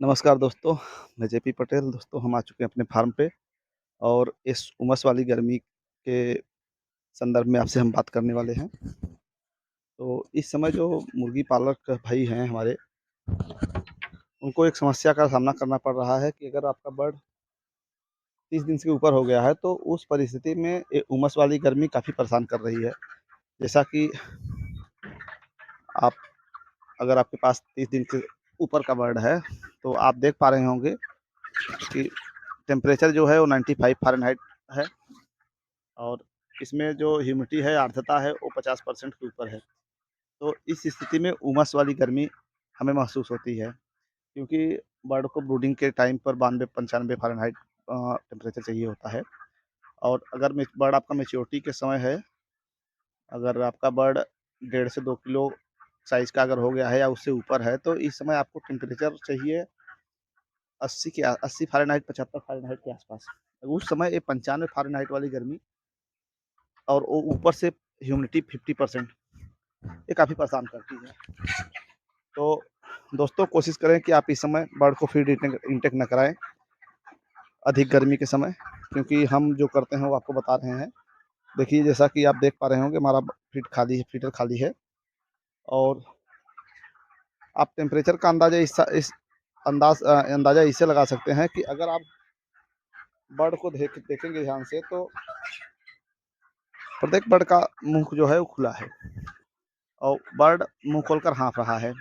नमस्कार दोस्तों, मैं जेपी पटेल। दोस्तों हम आ चुके हैं अपने फार्म पे और इस उमस वाली गर्मी के संदर्भ में आपसे हम बात करने वाले हैं। तो इस समय जो मुर्गी पालक भाई हैं हमारे, उनको एक समस्या का सामना करना पड़ रहा है कि अगर आपका बर्ड 30 दिन से ऊपर हो गया है, तो उस परिस्थिति में ये उमस वाली गर्मी काफ़ी परेशान कर रही है। जैसा कि आप अगर आपके पास 30 दिन के ऊपर का बर्ड है, तो आप देख पा रहे होंगे कि टेम्परेचर जो है वो 95 फ़ारेनहाइट है और इसमें जो ह्यूमिडिटी है, आर्द्रता है, वो 50% के ऊपर है। तो इस स्थिति में उमस वाली गर्मी हमें महसूस होती है, क्योंकि बर्ड को ब्रूडिंग के टाइम पर 92-95 फ़ारेनहाइट टेम्परेचर चाहिए होता है। और अगर बर्ड आपका मैच्योरिटी के समय है, अगर आपका बर्ड 1.5 से 2 किलो साइज़ का अगर हो गया है या उससे ऊपर है, तो इस समय आपको टेम्परेचर चाहिए 80 फ़ारेनहाइट, 75 फ़ारेनहाइट के आसपास। उस समय ये 95 फ़ारेनहाइट वाली गर्मी और वो ऊपर से ह्यूमिडिटी 50%, ये काफ़ी परेशान करती है। तो दोस्तों कोशिश करें कि आप इस समय बर्ड को फीड इंटेक ना कराएँ अधिक गर्मी के समय, क्योंकि हम जो करते हैं वो आपको बता रहे हैं। देखिए, जैसा कि आप देख पा रहे होंगे, हमारा फीडर खाली है और आप टेम्परेचर का अंदाज़ा इससे लगा सकते हैं कि अगर आप बर्ड को देखेंगे ध्यान से, तो प्रत्येक बर्ड का मुँह जो है वो खुला है और बर्ड मुँह खोलकर हाँफ रहा है।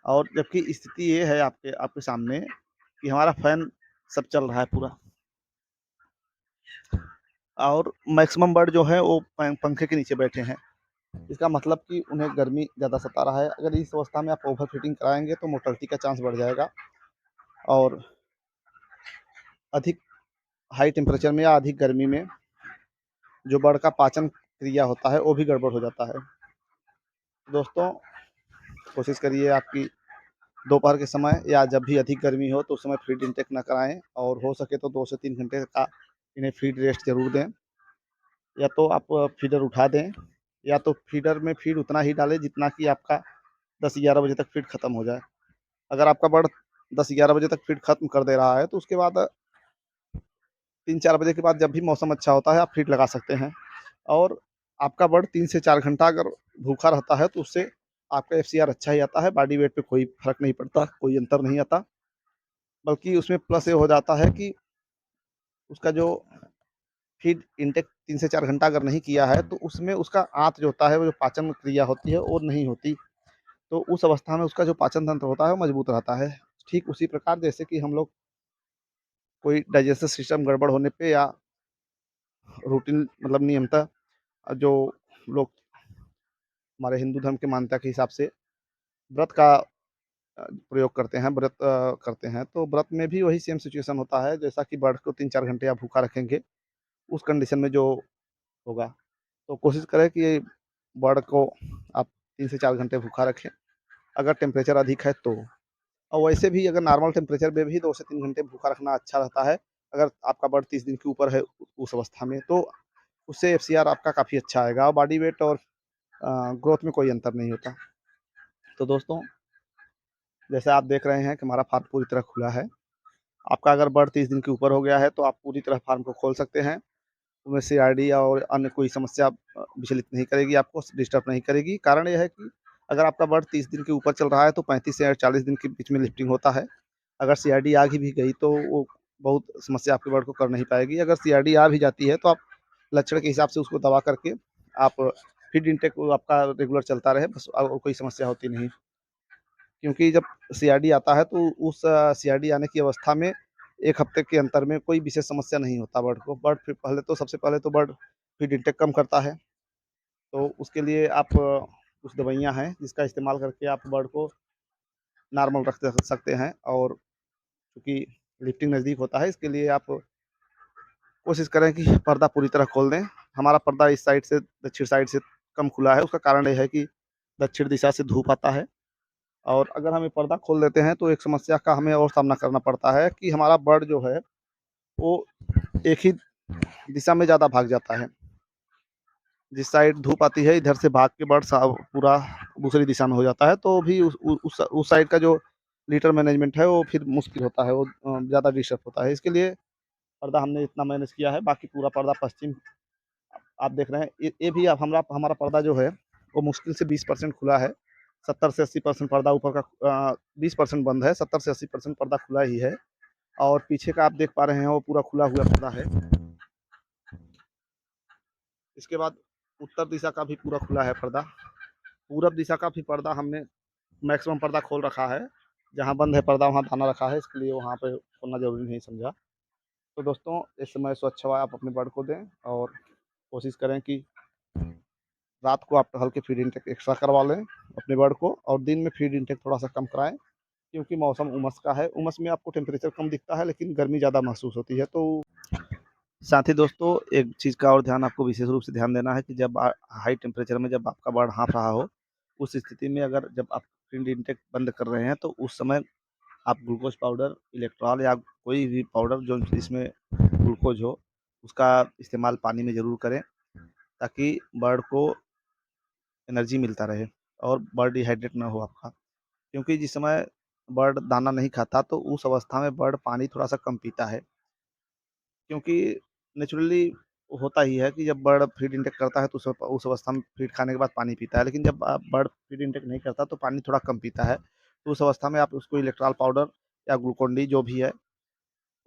और जबकि स्थिति ये है आपके आपके सामने कि हमारा फ़ैन सब चल रहा है पूरा और मैक्सिमम बर्ड जो है वो पंखे के नीचे बैठे हैं। इसका मतलब कि उन्हें गर्मी ज़्यादा सता रहा है। अगर इस अवस्था में आप ओवर फीडिंग कराएँगे तो मोर्टेलिटी का चांस बढ़ जाएगा और अधिक हाई टेम्परेचर में या अधिक गर्मी में जो बर्ड का पाचन क्रिया होता है वो भी गड़बड़ हो जाता है। दोस्तों कोशिश करिए आपकी दोपहर के समय या जब भी अधिक गर्मी हो तो उस समय फीड इंटेक ना कराएँ और हो सके तो 2 से 3 घंटे का इन्हें फीड रेस्ट ज़रूर दें। या तो आप फीडर उठा दें या तो फीडर में फीड उतना ही डालें जितना कि आपका 10-11 बजे तक फीड खत्म हो जाए। अगर आपका बर्ड 10-11 बजे तक फीड खत्म कर दे रहा है, तो उसके बाद 3-4 बजे के बाद जब भी मौसम अच्छा होता है, आप फीड लगा सकते हैं। और आपका बर्ड 3 से 4 घंटा अगर भूखा रहता है, तो उससे आपका एफसीआर अच्छा ही आता है, बॉडी वेट पे कोई फ़र्क नहीं पड़ता, कोई अंतर नहीं आता। बल्कि उसमें प्लस ये हो जाता है कि उसका जो फीड इंटेक 3 से 4 घंटा अगर नहीं किया है, तो उसमें उसका आँत जो होता है, वो जो पाचन क्रिया होती है, वो नहीं होती। तो उस अवस्था में उसका जो पाचन तंत्र होता है, वो मजबूत रहता है। ठीक उसी प्रकार जैसे कि हम लोग कोई डाइजेस्टिव सिस्टम गड़बड़ होने पे या रूटीन मतलब नियमतः जो लोग हमारे हिंदू धर्म की मान्यता के हिसाब से व्रत का प्रयोग करते हैं, करते हैं, तो व्रत में भी वही सेम सिचुएशन होता है, जैसा कि बर्ड को 3-4 घंटे आप भूखा रखेंगे, उस कंडीशन में जो होगा। तो कोशिश करें कि बर्ड को आप 3 से 4 घंटे भूखा रखें, अगर टेम्परेचर अधिक है तो। और वैसे भी अगर नॉर्मल टेम्परेचर में भी 2 से 3 घंटे भूखा रखना अच्छा रहता है, अगर आपका बर्ड 30 दिन के ऊपर है उस अवस्था में, तो उससे एफसीआर आपका काफ़ी अच्छा आएगा और बॉडी वेट और ग्रोथ में कोई अंतर नहीं होता। तो दोस्तों, जैसे आप देख रहे हैं कि हमारा फार्म पूरी तरह खुला है। आपका अगर बर्ड 30 दिन के ऊपर हो गया है, तो आप पूरी तरह फार्म को खोल सकते हैं। उसमें सीआरडी और अन्य कोई समस्या विचलित नहीं करेगी, आपको डिस्टर्ब नहीं करेगी। कारण ये है कि अगर आपका बर्ड 30 दिन के ऊपर चल रहा है, तो 35 से 40 दिन के बीच में लिफ्टिंग होता है। अगर सीआरडी आ भी गई, तो वो बहुत समस्या आपके बर्ड को कर नहीं पाएगी। अगर सीआरडी आ भी जाती है, तो आप लक्षण के हिसाब से उसको दबा करके आप फीड इंटेक आपका रेगुलर चलता रहे, बस और कोई समस्या होती नहीं। क्योंकि जब सीआरडी आता है, तो उस सीआरडी आने की अवस्था में 1 हफ्ते के अंतर में कोई विशेष समस्या नहीं होता बर्ड को। बर्ड फिर सबसे पहले तो बर्ड फीड इंटेक कम करता है, तो उसके लिए आप कुछ दवाइयाँ हैं, जिसका इस्तेमाल करके आप बर्ड को नॉर्मल रख सकते हैं। और चूँकि लिफ्टिंग नज़दीक होता है, इसके लिए आप कोशिश करें कि पर्दा पूरी तरह खोल दें। हमारा पर्दा इस साइड से दक्षिण साइड से कम खुला है, उसका कारण ये है कि दक्षिण दिशा से धूप आता है और अगर हम ये पर्दा खोल देते हैं, तो एक समस्या का हमें और सामना करना पड़ता है कि हमारा बर्ड जो है, वो एक ही दिशा में ज़्यादा भाग जाता है। जिस साइड धूप आती है, इधर से भाग के बर्ड पूरा दूसरी दिशा में हो जाता है, तो भी उस साइड का जो लीटर मैनेजमेंट है वो फिर मुश्किल होता है, वो ज़्यादा डिस्टर्ब होता है। इसके लिए पर्दा हमने इतना मैनेज किया है, बाकी पूरा पर्दा पश्चिम आप देख रहे हैं। ये भी अब हमारा हमारा पर्दा जो है वो मुश्किल से 20% खुला है। 70 से 80% पर्दा ऊपर का 20% बंद है, 70 से 80% पर्दा खुला ही है। और पीछे का आप देख पा रहे हैं वो पूरा खुला हुआ पर्दा है। इसके बाद उत्तर दिशा का भी पूरा खुला है पर्दा। पूरब दिशा का भी पर्दा हमने मैक्सिमम पर्दा खोल रखा है। जहाँ बंद है पर्दा वहाँ दाना रखा है, इसके लिए वहाँ पे खोलना ज़रूरी नहीं समझा। तो दोस्तों इस समय स्वच्छ हवा आप अपने बर्ड को दें और कोशिश करें कि रात को आप हल्के फीड इनटेक एक्स्ट्रा करवा लें अपने बर्ड को, और दिन में फीड इनटेक थोड़ा-सा कम कराएँ, क्योंकि मौसम उमस का है। उमस में आपको टेम्परेचर कम दिखता है, लेकिन गर्मी ज़्यादा महसूस होती है। तो साथ ही दोस्तों एक चीज़ का और ध्यान आपको विशेष रूप से ध्यान देना है कि जब हाई टेम्परेचर में जब आपका बर्ड हाँफ रहा हो, उस स्थिति में अगर जब आप फीड इनटेक बंद कर रहे हैं, तो उस समय आप ग्लूकोज़ पाउडर, इलेक्ट्रॉल या कोई भी पाउडर जो जिसमें ग्लूकोज़ हो, उसका इस्तेमाल पानी में ज़रूर करें, ताकि बर्ड को एनर्जी मिलता रहे और बर्ड डिहाइड्रेट ना हो आपका। क्योंकि जिस समय बर्ड दाना नहीं खाता, तो उस अवस्था में बर्ड पानी थोड़ा-सा कम पीता है। क्योंकि नेचुरली होता ही है कि जब बर्ड फीड इनटेक करता है तो उस अवस्था में फीड खाने के बाद पानी पीता है। लेकिन जब बर्ड फीड इनटेक नहीं करता तो पानी थोड़ा कम पीता है। तो उस अवस्था में आप उसको इलेक्ट्रॉल पाउडर या ग्लूकोन-डी जो भी है,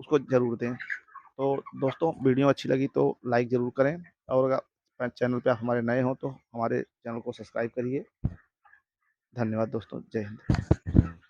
उसको ज़रूर दें। तो दोस्तों वीडियो अच्छी लगी तो लाइक ज़रूर करें, और अगर चैनल पे आप हमारे नए हों तो हमारे चैनल को सब्सक्राइब करिए। धन्यवाद दोस्तों, जय हिंद।